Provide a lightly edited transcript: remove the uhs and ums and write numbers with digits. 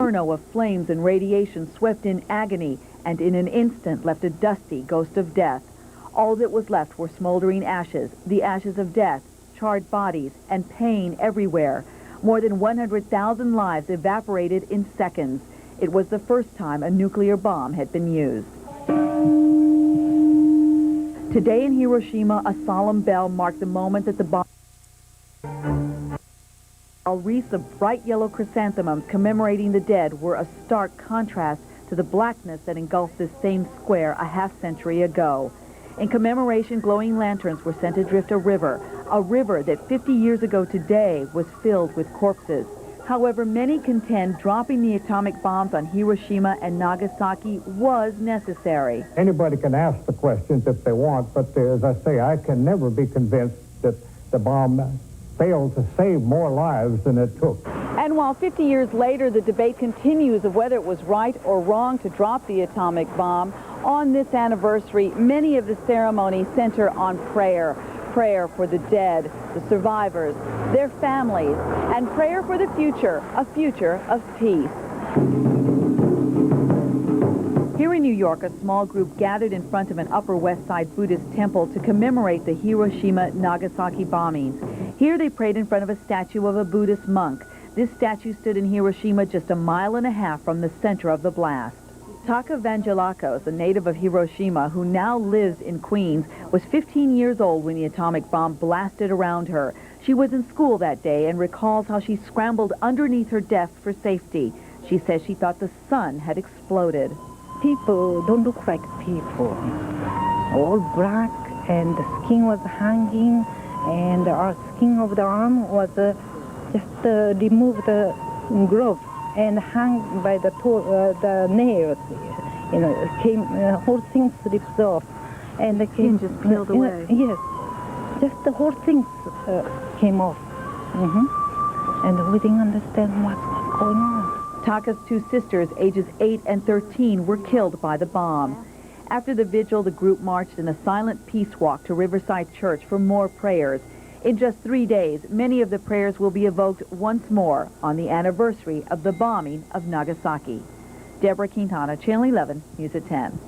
inferno of flames and radiation swept in agony and in an instant left a dusty ghost of death. All that was left were smoldering ashes, the ashes of death, charred bodies, and pain everywhere. More than 100,000 lives evaporated in seconds. It was the first time a nuclear bomb had been used. Today in Hiroshima, a solemn bell marked the moment that the bomb... Wreaths of bright yellow chrysanthemums commemorating the dead were a stark contrast to the blackness that engulfed this same square a half-century ago. In commemoration, glowing lanterns were sent adrift a river that 50 years ago today was filled with corpses. However, many contend dropping the atomic bombs on Hiroshima and Nagasaki was necessary. Anybody can ask the questions if they want, but as I say, I can never be convinced that the bomb failed to save more lives than it took. And while 50 years later the debate continues of whether it was right or wrong to drop the atomic bomb, on this anniversary, many of the ceremonies center on prayer. Prayer for the dead, the survivors, their families, and prayer for the future, a future of peace. Here in New York, a small group gathered in front of an Upper West Side Buddhist temple to commemorate the Hiroshima-Nagasaki bombings. Here they prayed in front of a statue of a Buddhist monk. This statue stood in Hiroshima just a mile and a half from the center of the blast. Taka Vangelakos, a native of Hiroshima who now lives in Queens, was 15 years old when the atomic bomb blasted around her. She was in school that day and recalls how she scrambled underneath her desk for safety. She says she thought the sun had exploded. People don't look like people. All black, and the skin was hanging, and our skin of the arm was just removed the glove and hung by the nails. You know, it came, whole thing slipped off, and the skin just peeled away. Yes, just the whole thing came off, and we didn't understand what was going on. Taka's two sisters, ages 8 and 13, were killed by the bomb. After the vigil, the group marched in a silent peace walk to Riverside Church for more prayers. In just 3 days, many of the prayers will be evoked once more on the anniversary of the bombing of Nagasaki. Debra Quintana, Channel 11, News at 10.